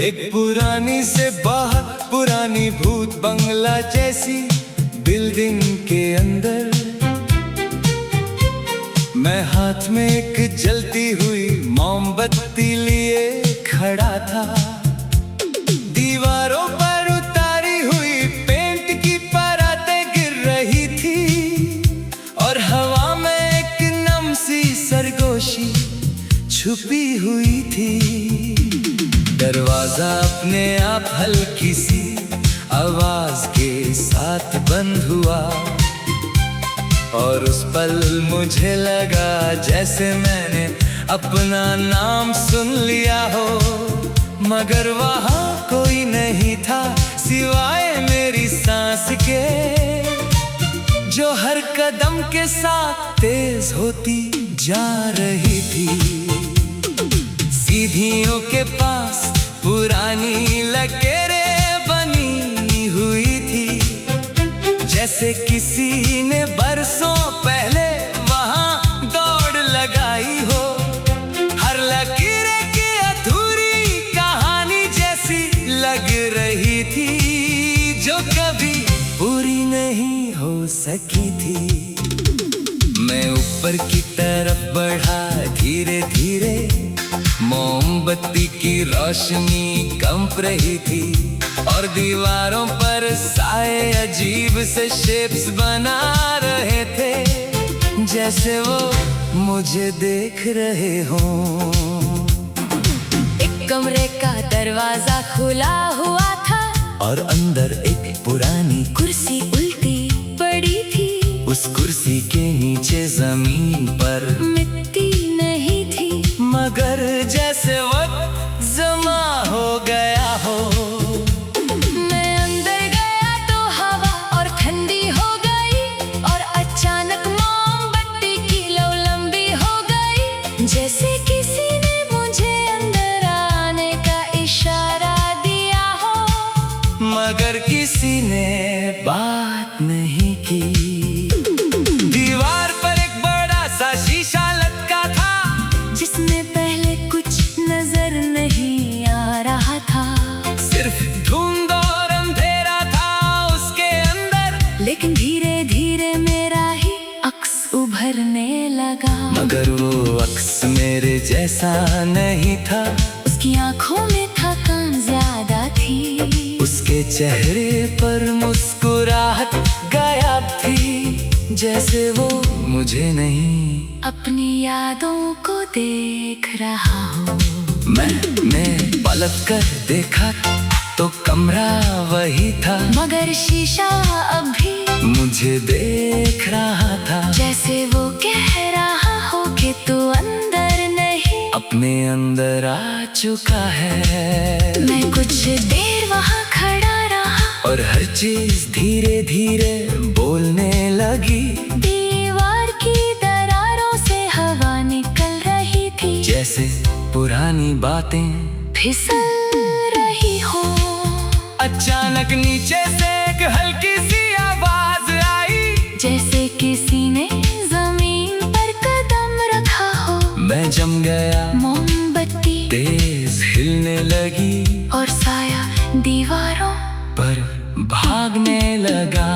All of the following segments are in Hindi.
एक पुरानी से बहुत पुरानी भूत बंगला जैसी बिल्डिंग के अंदर मैं हाथ में एक जलती हुई मोमबत्ती लिए खड़ा था। दीवारों पर उतारी हुई पेंट की परतें गिर रही थी और हवा में एक नम सी सरगोशी छुपी हुई थी। दरवाजा अपने आप हल्की सी आवाज के साथ बंद हुआ और उस पल मुझे लगा जैसे मैंने अपना नाम सुन लिया हो, मगर वहाँ कोई नहीं था सिवाय मेरी सांस के, जो हर कदम के साथ तेज होती जा रही थी। सीढ़ियों के पास पुरानी लकीरें बनी हुई थी, जैसे किसी ने बरसों पहले वहां दौड़ लगाई हो। हर लकीरें की अधूरी कहानी जैसी लग रही थी, जो कभी पूरी नहीं हो सकी थी। मैं ऊपर की तरफ बढ़ा धीरे धीरे, मोमबत्ती की रोशनी कंप रही थी और दीवारों पर साए अजीब से शेप्स बना रहे थे, जैसे वो मुझे देख रहे हों। एक कमरे का दरवाजा खुला हुआ था और अंदर एक पुरानी कुर्सी उल्टी पड़ी थी। उस कुर्सी के नीचे जमीन पर मिट्टी नहीं थी, मगर जैसे वक्त जमा हो गया हो। मैं अंदर गया तो हवा और ठंडी हो गई और अचानक मोमबत्ती की लौ लंबी हो गई, जैसे किसी ने मुझे अंदर आने का इशारा दिया हो, मगर किसी ने बात नहीं की। दीवार पर एक बड़ा सा शीशा लटका था, जिसमें पहले कुछ नजर नहीं आ रहा था, सिर्फ धुंध और अंधेरा था उसके अंदर। लेकिन धीरे धीरे मेरा ही अक्स उभरने लगा, मगर वो अक्स मेरे जैसा नहीं था। उसकी आंखों में थकान ज्यादा थी, उसके चेहरे पर मुस्कुराहट गायब थी, जैसे वो मुझे नहीं अपनी यादों को देख रहा हूँ। मैंने पलट कर देखा तो कमरा वही था, मगर शीशा अभी मुझे देख रहा था, जैसे वो कह रहा हो कि तू अंदर नहीं, अपने अंदर आ चुका है। मैं कुछ देर वहाँ खड़ा रहा और हर चीज धीरे धीरे बोलने लगी। दीवार की दरारों से हवा निकल रही थी, जैसे पुरानी बातें फिसल रही हो। अचानक नीचे से एक हल्की सी आवाज आई, जैसे किसी ने जमीन पर कदम रखा हो। मैं जम गया, मोमबत्ती तेज हिलने लगी और साया दीवारों पर भागने लगा,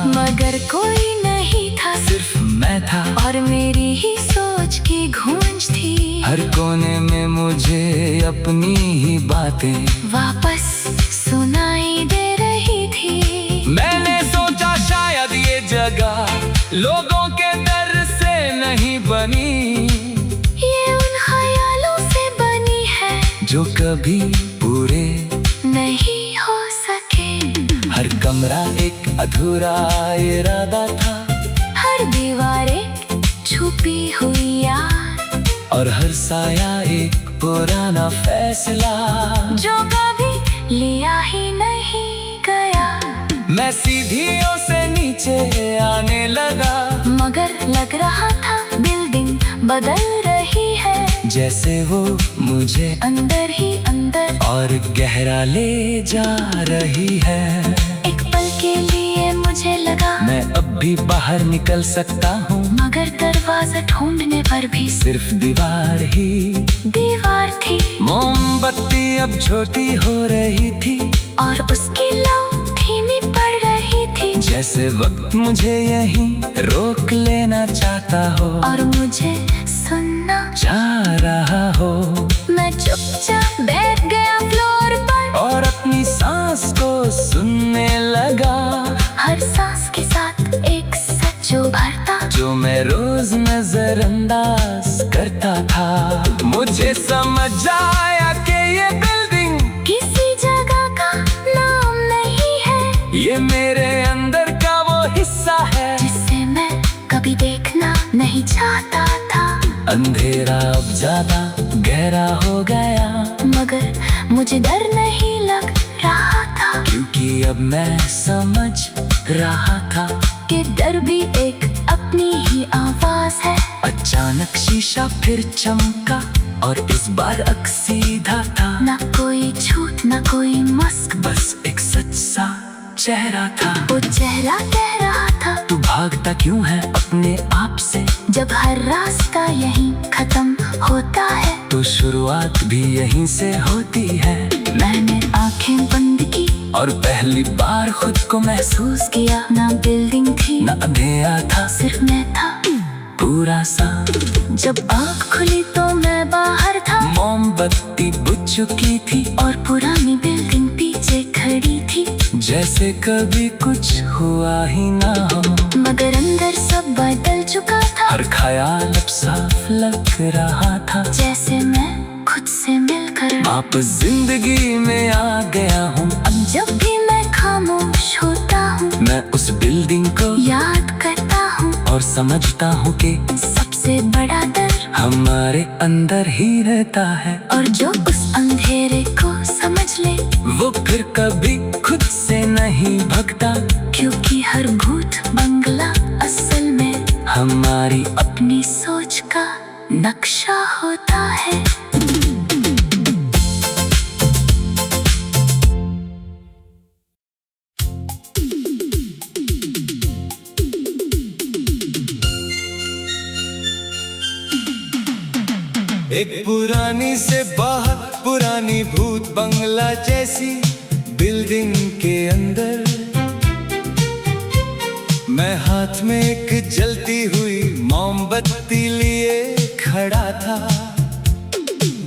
मगर कोई नहीं था, सिर्फ मैं था और मेरी ही सोच की गूंज थी। हर कोने में मुझे अपनी ही बातें वापस सुनाई दे रही थी। मैंने सोचा शायद ये जगह लोगों के डर से नहीं बनी, ये उन ख्यालों से बनी है जो कभी पूरे नहीं हो सके। हर कमरा एक अधूरा इरादा था, हर दीवार एक छुपी हुई याद, और हर साया एक पुराना फैसला जो कभी लिया ही नहीं गया। मैं सीढ़ियों से नीचे आने लगा, मगर लग रहा था बिल्डिंग बदल रही है, जैसे वो मुझे अंदर ही अंदर और गहरा ले जा रही है। एक पल के लिए मुझे लगा मैं अब भी बाहर निकल सकता हूँ, मगर दरवाजा ढूंढने पर भी सिर्फ दीवार ही दीवार थी। मोमबत्ती अब छोटी हो रही थी और उसकी लौ धीमी पड़ रही थी। जैसे वक्त मुझे यहीं रोक लेना चाहता हो और मुझे सुनना चाह रहा हो। मैं चुपचाप बैठ गया फ्लोर पर और अपनी सांस को सुनने लगा। हर सांस के साथ एक सच उभरता जो मैं रोज नजरअंदाज करता था। मुझे समझ आया कि ये बिल्डिंग किसी जगह का नाम नहीं है। ये मेरे अंदर का वो हिस्सा है जिसे मैं कभी देखना नहीं चाहता था। अंधेरा अब ज्यादा गहरा हो गया मगर मुझे डर नहीं लग रहा था क्योंकि अब मैं समझ रहा था कि डर भी एक अपनी ही आवाज है। अचानक शीशा फिर चमका और इस बार अक सीधा था। ना कोई झूठ ना कोई मस्क, बस एक सच सा चेहरा था। वो चेहरा कह रहा था तू भागता क्यों है अपने आप से? जब हर रास्ता यहीं खत्म होता है तो शुरुआत भी यहीं से होती है। मैंने आंखें बंद की और पहली बार खुद को महसूस किया। ना बिल्डिंग थी ना अंधेरा था, सिर्फ मैं था पूरा सा। जब आँख खुली तो मैं बाहर था। मोमबत्ती बुझ चुकी थी और पुरानी बिल्डिंग पीछे खड़ी थी जैसे कभी कुछ हुआ ही ना हो। मगर अंदर सब बदल चुका था। हर ख्याल अब साफ लग रहा था जैसे मैं खुद से मिलकर वापस जिंदगी में आ गया हूँ। अब जब भी मैं खामोश होता हूँ मैं उस बिल्डिंग को याद करता हूँ और समझता हूँ कि सबसे बड़ा डर हमारे अंदर ही रहता है। और जो उस अंधेरे को समझ ले वो फिर कभी खुद से नहीं भगता क्योंकि हर भूत बंगला असल में हमारी अपनी सोच का नक्शा होता है। एक पुरानी से बहुत पुरानी भूत बंगला जैसी बिल्डिंग के अंदर मैं हाथ में एक जलती हुई मोमबत्ती लिए खड़ा था।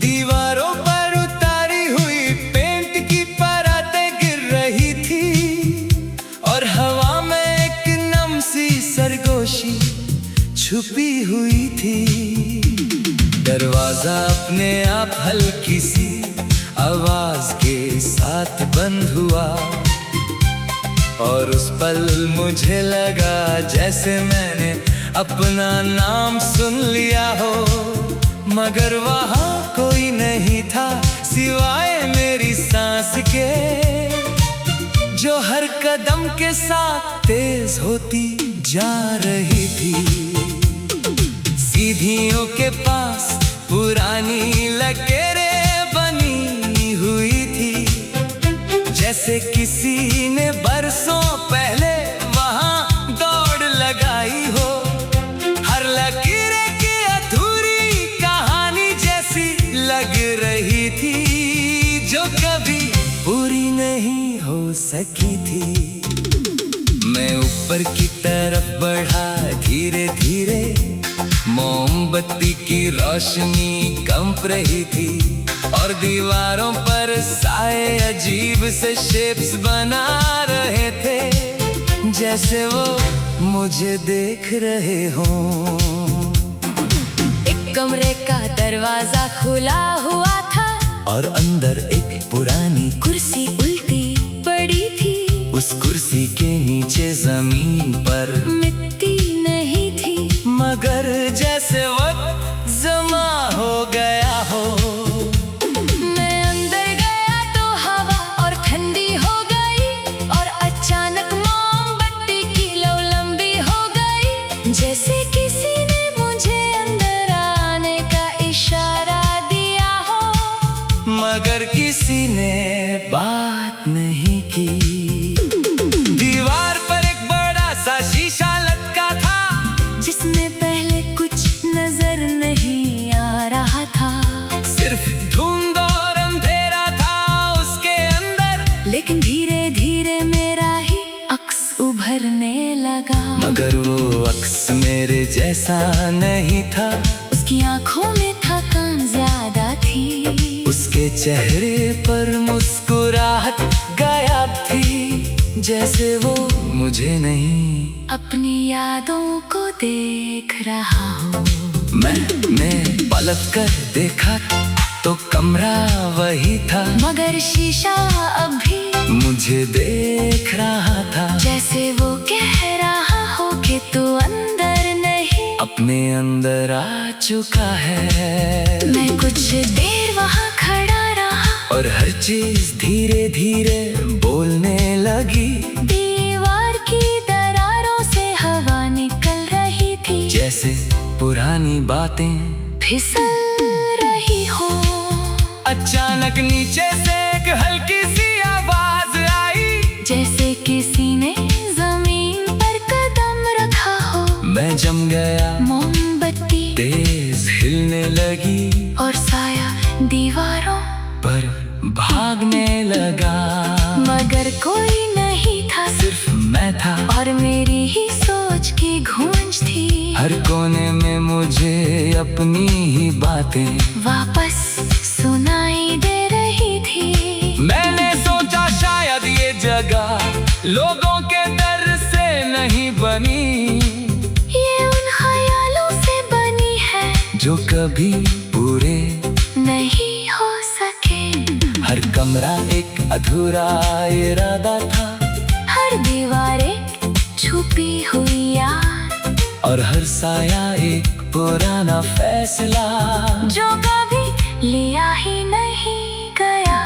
दीवारों पर उतारी हुई पेंट की परतें गिर रही थी और हवा में एक नम सी सरगोशी छुपी हुई थी। दरवाजा अपने आप हल्की सी आवाज के साथ बंद हुआ और उस पल मुझे लगा जैसे मैंने अपना नाम सुन लिया हो। मगर वहाँ कोई नहीं था सिवाय मेरी सांस के जो हर कदम के साथ तेज होती जा रही थी। सीढ़ियों के पास पुरानी लकीरें बनी हुई थी जैसे किसी ने बरसों पहले वहां दौड़ लगाई हो। हर लकीरें की अधूरी कहानी जैसी लग रही थी जो कभी पूरी नहीं हो सकी थी। मैं ऊपर की तरफ बढ़ा धीरे धीरे। मोमबत्ती की रोशनी कंप रही थी और दीवारों पर साए अजीब से शेप्स बना रहे थे जैसे वो मुझे देख रहे हों। एक कमरे का दरवाजा खुला हुआ था और अंदर एक पुरानी कुर्सी उल्टी पड़ी थी। उस कुर्सी के नीचे जमीन पर मिट्टी नहीं थी मगर जैसे वक्त जमा हो गया हो। मैं अंदर गया तो हवा और ठंडी हो गई और अचानक मोमबत्ती की लौ लंबी हो गई जैसे किसी ने मुझे अंदर आने का इशारा दिया हो। मगर किसी ने बात नहीं की। दीवार पर एक बड़ा सा शीशा लटका था जिसमें पहले कुछ नजर नहीं आ रहा था। सिर्फ धुंध और अंधेरा मगर वो अक्स मेरे जैसा नहीं था। उसकी आंखों में थकान ज्यादा थी। उसके चेहरे पर मुस्कुराहट गायब थी। जैसे वो मुझे नहीं अपनी यादों को देख रहा हूँ। मैंने पलट कर देखा तो कमरा वही था, मगर शीशा अभी मुझे देख रहा था। जैसे वो कह रहा हो कि तू अंदर नहीं, अपने अंदर आ चुका है। मैं कुछ देर वहाँ खड़ा रहा और हर चीज धीरे धीरे बोलने लगी। दीवार की दरारों से हवा निकल रही थी। जैसे पुरानी बातें फिसल रही हो। अचानक नीचे से एक हल्की सी आवाज आई। जैसे किसी ने जमीन पर कदम रखा हो। मैं जम गया, मोमबत्ती तेज हिलने लगी और साया दीवारों पर भागने लगा। मगर कोई नहीं था, सिर्फ मैं था और मेरी ही सोच की गूंज थी। हर कोने में मुझे अपनी ही बातें वापस सुनाई दे रही थी। मैंने सोचा शायद ये जगह लोगों के डर से नहीं बनी, ये उन ख्यालों से बनी है जो कभी पूरे नहीं हो सके। हर कमरा एक अधूरा इरादा था, हर दीवार एक छुपी हुई याद, और हर साया एक पुराना फैसला जो कभी लिया ही नहीं गया।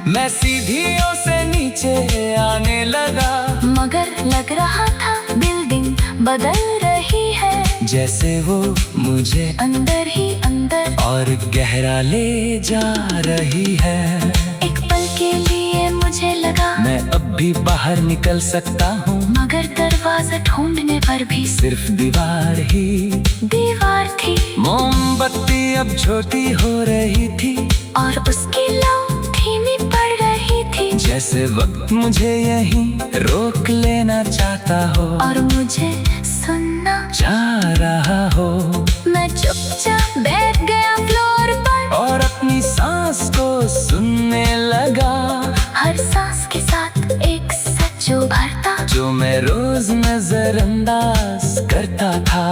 मैं सीढ़ियों से नीचे आने लगा, मगर लग रहा था बिल्डिंग बदल रही है। जैसे वो मुझे अंदर ही अंदर और गहरा ले जा रही है। एक पल के लिए मुझे लगा मैं अब भी बाहर निकल सकता हूँ, मगर दरवाजा ढूंढने पर भी सिर्फ दीवार ही दीवार थी। मोमबत्ती अब छोटी हो रही थी, और उसकी लौ धीमी पड़ रही थी। जैसे वक्त मुझे यहीं रोक लेना चाहता हो और मुझे सुनना चाह रहा हो। मैं चुपचाप बैठ गया फ्लोर पर, और अपनी सांस को सुनने लगा। हर सांस के साथ एक सच उभरता, जो मैं रोज नजरअंदाज करता था।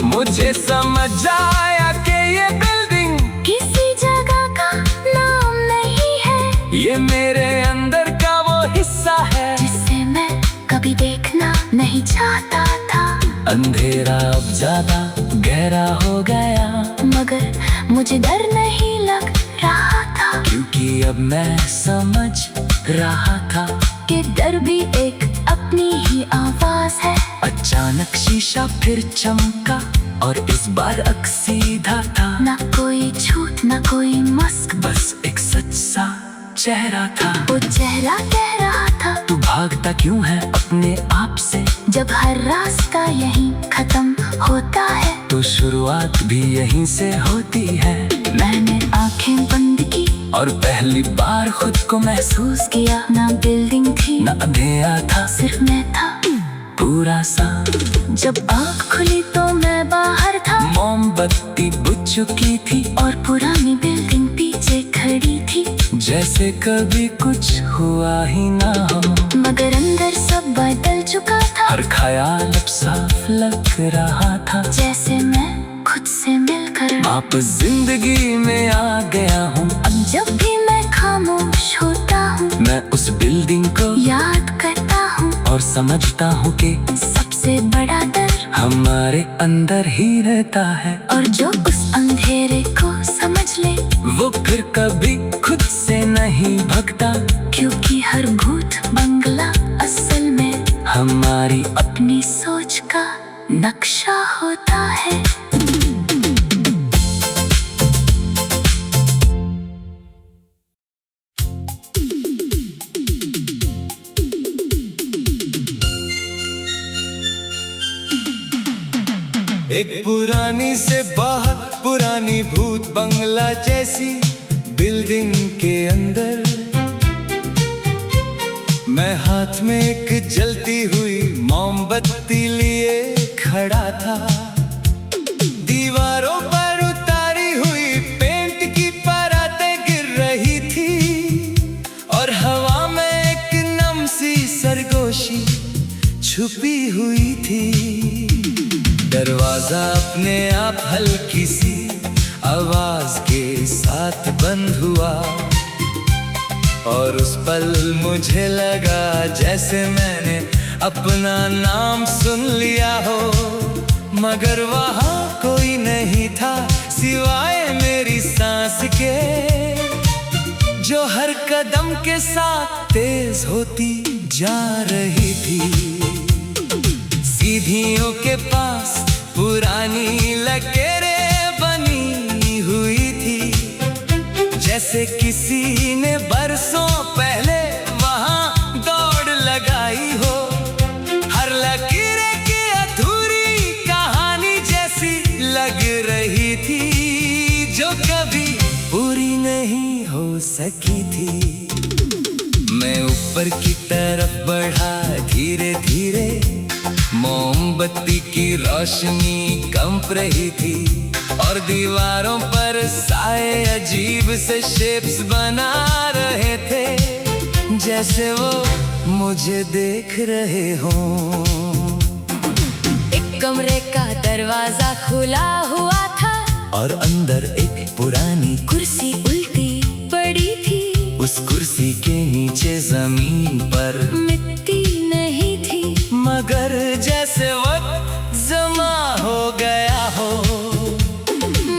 मुझे समझ आया कि ये बिल्डिंग किसी जगह का नाम नहीं है, ये मेरे अंदर का वो हिस्सा है, जिसे मैं कभी देखना नहीं चाहता था। अंधेरा अब ज्यादा गहरा हो गया, मगर मुझे डर नहीं लग रहा था, क्योंकि अब मैं समझ रहा था कि डर भी एक अपनी ही आवाज है। अचानक शीशा फिर चमका, और इस बार अक्स सीधा था। ना कोई झूठ ना कोई मस्क, बस एक सच सा चेहरा था। वो चेहरा कह रहा था, तू भागता क्यों है अपने आप से? जब हर रास्ता यहीं खत्म होता है, तो शुरुआत भी यहीं से होती है। मैंने आंखें बंद की और पहली बार खुद को महसूस किया। ना बिल्डिंग थी ना अंधेरा था, सिर्फ मैं था पूरा सा। जब आँख खुली तो मैं बाहर था, मोमबत्ती बुझ चुकी थी, और पुरानी बिल्डिंग पीछे खड़ी थी। जैसे कभी कुछ हुआ ही ना हो, मगर अंदर सब बदल चुका था। हर ख्याल अब साफ लग रहा था, जैसे मैं खुद से मिलकर वापस जिंदगी में आ गया हूँ। अब जब भी मैं खामोश होता हूँ, मैं उस बिल्डिंग को याद करता हूँ, और समझता हूँ कि सबसे बड़ा डर हमारे अंदर ही रहता है। और जो उस अंधेरे को समझ ले, वो फिर कभी खुद से नहीं भगता, क्योंकि हर भूत बंगला असल में हमारी अपनी सोच का नक्शा होता है। एक पुरानी से बहुत पुरानी भूत बंगला जैसी बिल्डिंग के अंदर मैं हाथ में एक जलती हुई मोमबत्ती लिए खड़ा था। दीवारों पर उतारी हुई पेंट की परतें गिर रही थी और हवा में एक नम सी सरगोशी छुपी हुई थी। दरवाजा अपने आप हल्की सी आवाज के साथ बंद हुआ और उस पल मुझे लगा जैसे मैंने अपना नाम सुन लिया हो, मगर वहाँ कोई नहीं था सिवाय मेरी सांस के, जो हर कदम के साथ तेज होती जा रही थी। सीढ़ियों के पास पुरानी लकीरें बनी हुई थी, जैसे किसी ने बरसों पहले वहाँ दौड़ लगाई हो। हर लकीरें की अधूरी कहानी जैसी लग रही थी, जो कभी पूरी नहीं हो सकी थी। मैं ऊपर की तरफ बढ़ा धीरे धीरे, मोमबत्ती की रोशनी कंप रही थी और दीवारों पर साए अजीब से शेप्स बना रहे थे, जैसे वो मुझे देख रहे हों। एक कमरे का दरवाजा खुला हुआ था और अंदर एक पुरानी कुर्सी उल्टी पड़ी थी। उस कुर्सी के नीचे जमीन पर मिट्टी नहीं थी, मगर जैसे वक्त जमा हो गया हो।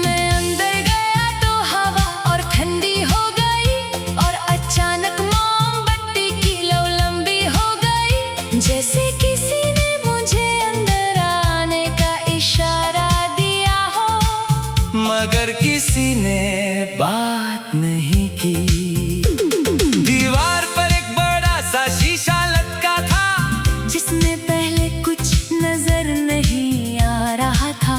मैं अंदर गया तो हवा और ठंडी हो गई और अचानक मोमबत्ती की लौ लंबी हो गई, जैसे किसी ने मुझे अंदर आने का इशारा दिया हो, मगर किसी ने बात नहीं की। दीवार पर एक बड़ा सा शीशा लटका था, जिसमें पहले कुछ नजर नहीं आ रहा था।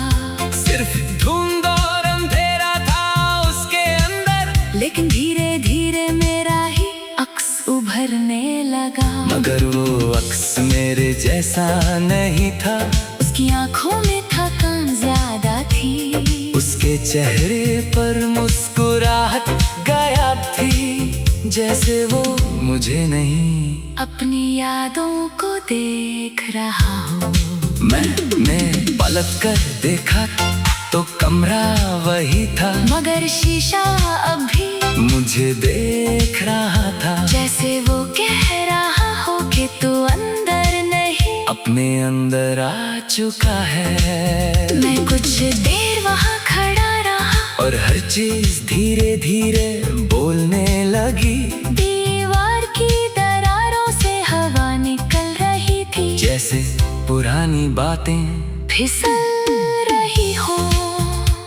सिर्फ धुंध और अंधेरा था उसके अंदर, लेकिन धीरे धीरे मेरा ही अक्स उभरने लगा। मगर वो अक्स मेरे जैसा नहीं था। उसकी आंखों में थकान ज्यादा थी, उसके चेहरे पर मुस्कुराहट गायब थी, जैसे वो मुझे नहीं अपनी यादों को देख रहा हूँ। मैंने पलट कर देखा तो कमरा वही था, मगर शीशा अभी मुझे देख रहा था, जैसे वो कह रहा हो कि तू अंदर नहीं, अपने अंदर आ चुका है। मैं कुछ देर वहाँ खड़ा रहा और हर चीज धीरे धीरे बोलने लगी। दीवार की दरारों से हवा निकल रही थी, जैसे पुरानी बातें फिसल रही हो।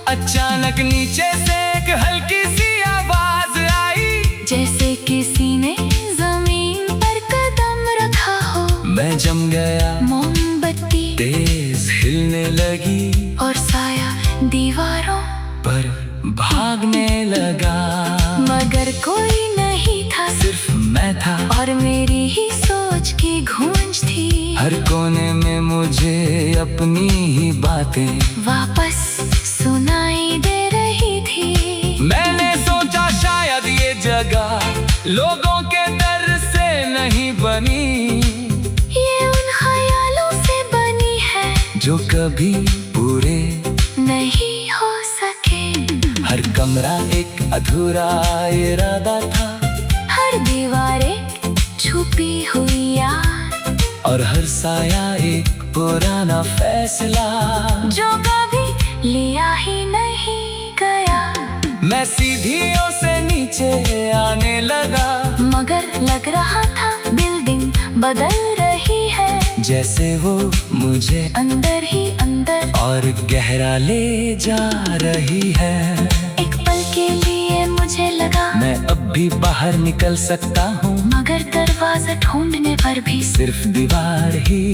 अचानक नीचे से एक हल्की सी आवाज आई, जैसे किसी ने जमीन पर कदम रखा हो। मैं जम गया, मोमबत्ती तेज हिलने लगी और साया दीवारों पर भागने लगा, मगर कोई नहीं था, सिर्फ मैं था और मेरी ही सोच की गूंज थी। हर कोने में मुझे अपनी ही बातें वापस सुनाई दे रही थी। मैंने सोचा शायद ये जगह लोगों के डर से नहीं बनी, ये उन ख्यालों से बनी है जो कभी पूरे नहीं हो सके। हर कमरा एक अधूरा इरादा था, हर दीवार एक छुपी हुई याद, और हर साया एक पुराना फैसला जो कभी लिया ही नहीं गया। मैं सीढ़ियों से नीचे आने लगा, मगर लग रहा था बिल्डिंग बदल रही है, जैसे वो मुझे अंदर ही अंदर और गहरा ले जा रही है। एक पल के लिए मुझे लगा मैं अब भी बाहर निकल सकता हूँ, मगर दरवाजा ढूंढने पर भी सिर्फ दीवार ही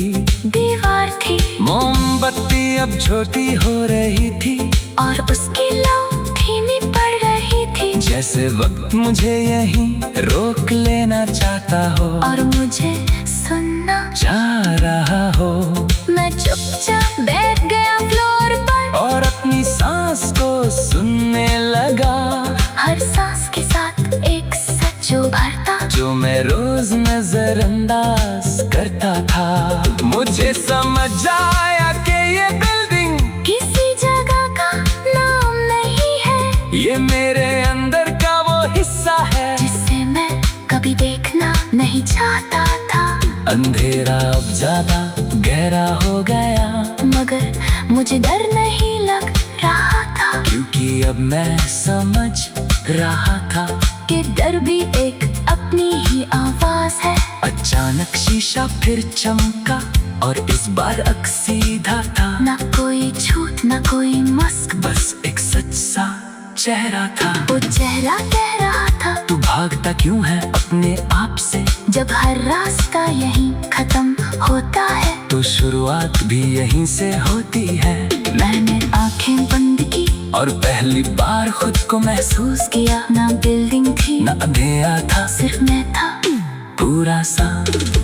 दीवार थी। मोमबत्ती अब छोटी हो रही थी और उसकी लौ धीमी पड़ रही थी, जैसे वक्त मुझे यहीं रोक लेना चाहता हो और मुझे सुनना चाह रहा हो। मैं चुपचाप बैठ गया फ्लोर पर और अपनी सांस को सुनने लगा, हर सांस के साथ एक सच उभरता जो मैं रोज नजरअंदाज करता था। मुझे समझ आया कि ये बिल्डिंग किसी जगह का नाम नहीं है, ये मेरे अंदर का वो हिस्सा है जिसे मैं कभी देखना नहीं चाहता था। अंधेरा अब ज्यादा गहरा हो गया, मगर मुझे डर नहीं लग रहा था, क्योंकि अब मैं समझ रहा था कि डर भी एक अपनी ही आवाज है। अचानक शीशा फिर चमका और इस बार अक्स सीधा था, ना कोई झूठ ना कोई मस्क, बस एक सच सा चेहरा था। वो चेहरा कह रहा था, तू भागता क्यों है अपने आप से, जब हर रास्ता यहीं खत्म होता है तो शुरुआत भी यहीं से होती है। मैंने आंखें बंद की और पहली बार खुद को महसूस किया, ना बिल्डिंग थी ना अंधेरा था, सिर्फ मैं था पूरा सा।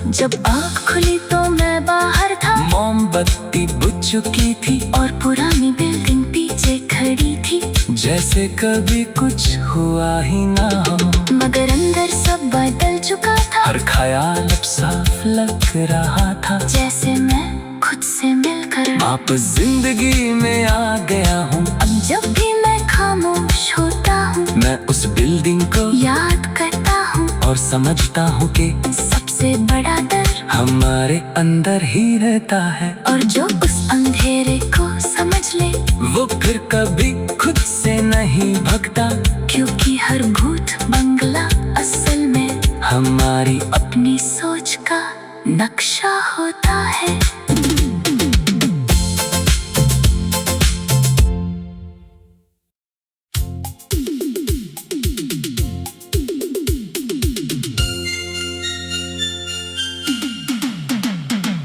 जब आँख खुली तो मैं बाहर था, मोमबत्ती बुझ चुकी थी और पुरानी बिल्डिंग पीछे खड़ी थी, जैसे कभी कुछ हुआ ही ना हो। मगर अंदर सब बदल चुका था, हर ख्याल अब साफ लग रहा था, जैसे मैं खुद से मिलकर वापस जिंदगी में आ गया हूँ। अब जब भी मैं खामोश होता हूँ, मैं उस बिल्डिंग को याद करता हूँ और समझता हूँ कि सबसे बड़ा डर हमारे अंदर ही रहता है। और जो उस अंधेरे को समझ ले वो फिर कभी खुद से नहीं भगता, क्योंकि हर भूत बंगला असल में हमारी अपनी सोच का नक्शा होता है।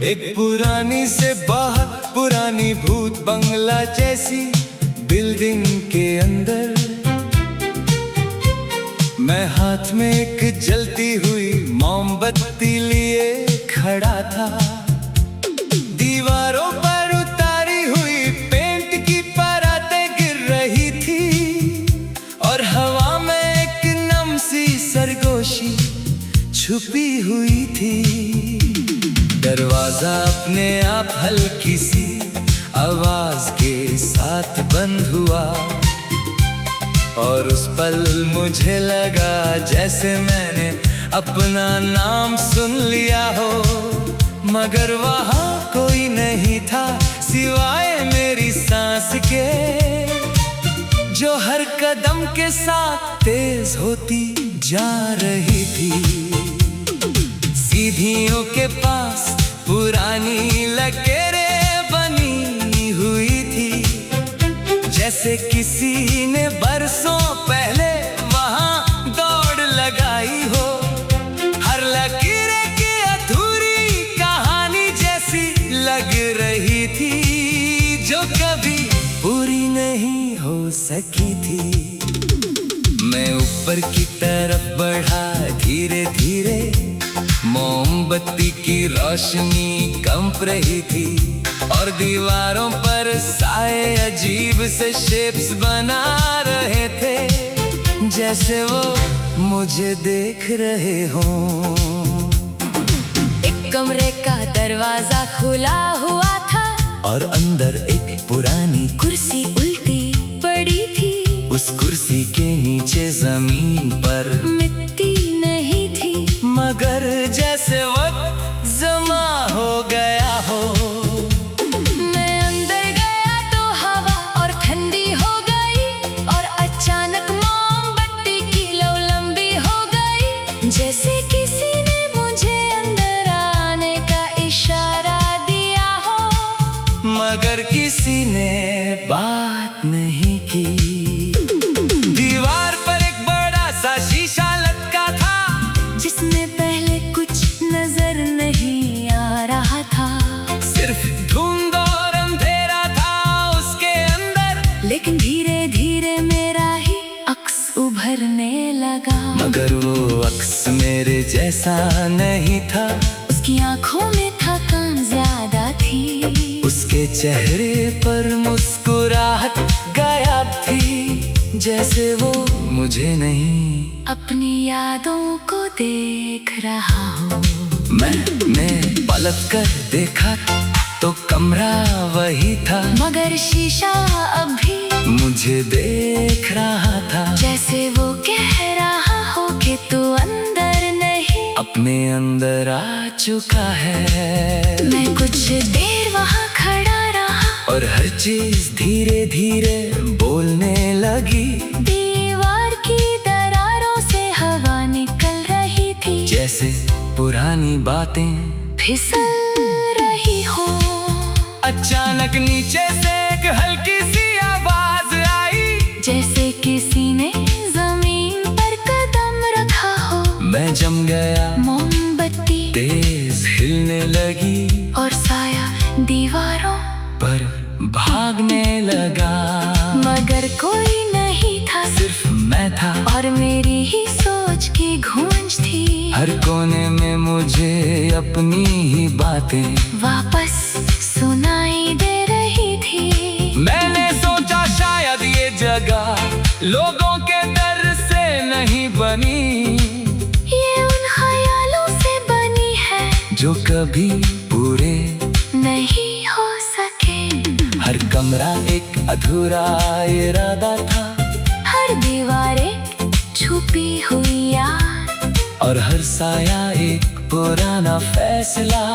एक पुरानी से बाहर पुरानी भूत बंगला जैसी बिल्डिंग के अंदर मैं हाथ में एक जलती हुई मोमबत्ती लिए खड़ा था। दीवारों पर उतारी हुई पेंट की परतें गिर रही थी और हवा में एक नम सी सरगोशी छुपी हुई थी। दरवाजा अपने आप हल्की सी आवाज के साथ बंद हुआ और उस पल मुझे लगा जैसे मैंने अपना नाम सुन लिया हो, मगर वहाँ कोई नहीं था सिवाय मेरी सांस के, जो हर कदम के साथ तेज होती जा रही थी। सीढ़ियों के पास पुरानी लकीरें बनी हुई थी, जैसे किसी ने बरसों पहले वहां दौड़ लगाई हो। हर लकीरें की अधूरी कहानी जैसी लग रही थी, जो कभी पूरी नहीं हो सकी थी। मैं ऊपर की तरफ बढ़ा धीरे धीरे, मोमबत्ती की रोशनी कंप रही थी और दीवारों पर साए अजीब से शेप्स बना रहे थे, जैसे वो मुझे देख रहे हों। एक कमरे का दरवाजा खुला हुआ था और अंदर एक पुरानी कुर्सी उल्टी पड़ी थी। उस कुर्सी के नीचे जमीन पर मिट्टी नहीं थी, मगर जैसे वक्त जमा हो गया हो। मैं अंदर गया तो हवा और ठंडी हो गई और अचानक मोमबत्ती की लौ लंबी हो गई, जैसे किसी ने मुझे अंदर आने का इशारा दिया हो, मगर किसी ने बात नहीं की। दीवार पर एक बड़ा सा शीशा लटका था, जिसमें पहले कुछ नजर नहीं आ रहा था, सिर्फ धुंध और अंधेरा था उसके अंदर। लेकिन धीरे धीरे मेरा ही अक्स उभरने मगर वो अक्स मेरे जैसा नहीं था। उसकी आंखों में थकान ज्यादा थी। उसके चेहरे पर मुस्कुराहट गायब थी। जैसे वो मुझे नहीं अपनी यादों को देख रहा हो। मैंने पलट कर देखा तो कमरा वही था, मगर शीशा अभी मुझे देख रहा था। जैसे वो कह रहा हो कि तू अंदर नहीं, अपने अंदर आ चुका है। मैं कुछ देर वहाँ खड़ा रहा और हर चीज धीरे धीरे बोलने लगी। दीवार की दरारों से हवा निकल रही थी। जैसे पुरानी बातें फिसल रही हो। अचानक नीचे से एक हल्की सी आवाज आई, जैसे किसी ने जमीन पर कदम रखा हो। मैं जम गया, मोमबत्ती तेज हिलने लगी और साया दीवारों पर भागने लगा। मगर कोई नहीं था, सिर्फ मैं था और मेरी ही सोच की गूंज थी। हर कोने में मुझे अपनी ही बातें वापस सुनाई दे रही थी। मैंने सोचा शायद ये जगह लोगों के डर से नहीं बनी, ये उन ख्यालों से बनी है जो कभी पूरे नहीं हो सके। हर कमरा एक अधूरा इरादा था, हर दीवार एक छुपी हुई याद, और हर साया एक पुराना फैसला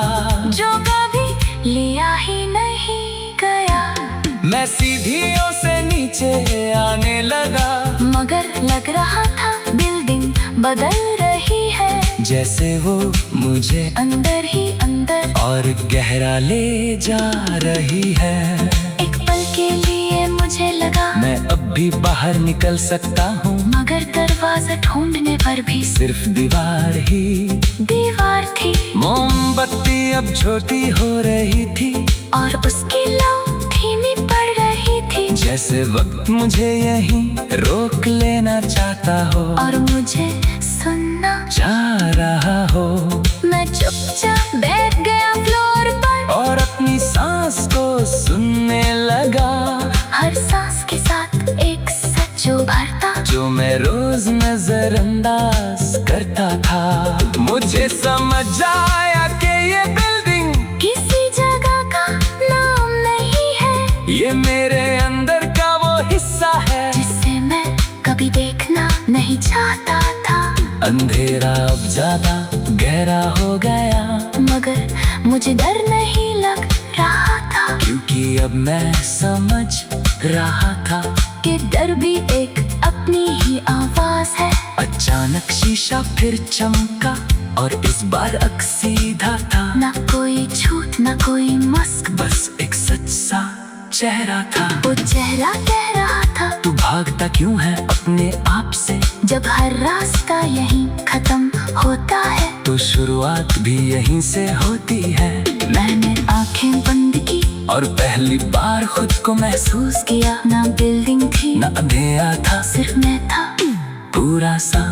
जो कभी लिया ही नहीं गया। मैं सीढ़ियों से नीचे आने लगा, मगर लग रहा था बिल्डिंग बदल रही है। जैसे वो मुझे अंदर ही अंदर और गहरा ले जा रही है। एक पल के लिए मुझे लगा मैं अब भी बाहर निकल सकता हूँ, मगर दरवाजा ढूंढने पर भी सिर्फ दीवार ही दीवार थी। मोमबत्ती अब छोटी हो रही थी, और उसकी लौ धीमी पड़ रही थी। जैसे वक्त मुझे यहीं रोक लेना चाहता हो और मुझे सुनना चाह रहा हो। मैं चुपचाप बैठ गया फ्लोर पर और अपनी सांस को सुनने लगा, हर सांस के साथ एक सच उभरता, जो मैं रोज नजरअंदाज करता था। मुझे समझ आया कि ये बिल्डिंग किसी जगह का नाम नहीं है, ये मेरे अंदर का वो हिस्सा है जिसे मैं कभी देखना नहीं चाहता था। अंधेरा अब ज्यादा गहरा हो गया, मगर मुझे डर नहीं लग रहा था, क्योंकि अब मैं समझ रहा था कि डर भी एक अपनी ही आवाज है। अचानक शीशा फिर चमका और इस बार अक्स सीधा था। ना कोई झूठ ना कोई मस्क, बस एक सच सा चेहरा था। वो चेहरा कह रहा था, तू भागता क्यों है अपने आप से? जब हर रास्ता यहीं खत्म होता है तो शुरुआत भी यहीं से होती है। मैंने आंखें बंद की और पहली बार खुद को महसूस किया। ना बिल्डिंग थी न अंधेरा था, सिर्फ मैं था पूरा सा।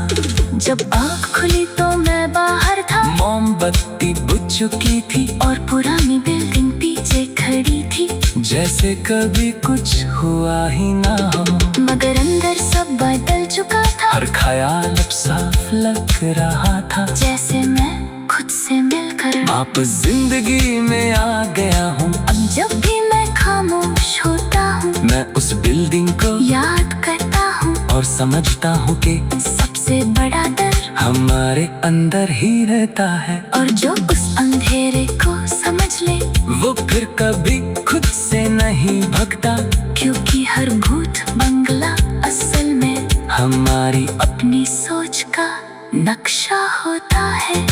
जब आँख खुली तो मैं बाहर था, मोमबत्ती बुझ चुकी थी और पुरानी बिल्डिंग पीछे खड़ी थी। जैसे कभी कुछ हुआ ही ना हो, मगर अंदर सब बदल चुका था। हर ख्याल अब साफ लग रहा था, जैसे मैं खुद से मिलकर वापस जिंदगी में आ गया हूँ। अब जब भी मैं खामोश होता हूँ, मैं उस बिल्डिंग को याद करता हूँ और समझता हूँ कि सबसे बड़ा डर हमारे अंदर ही रहता है। और जो उस अंधेरे को समझ ले, वो फिर कभी खुद से नहीं भगता, क्योंकि हर भूत बंगला असल में हमारी अपनी सोच का नक्शा होता है।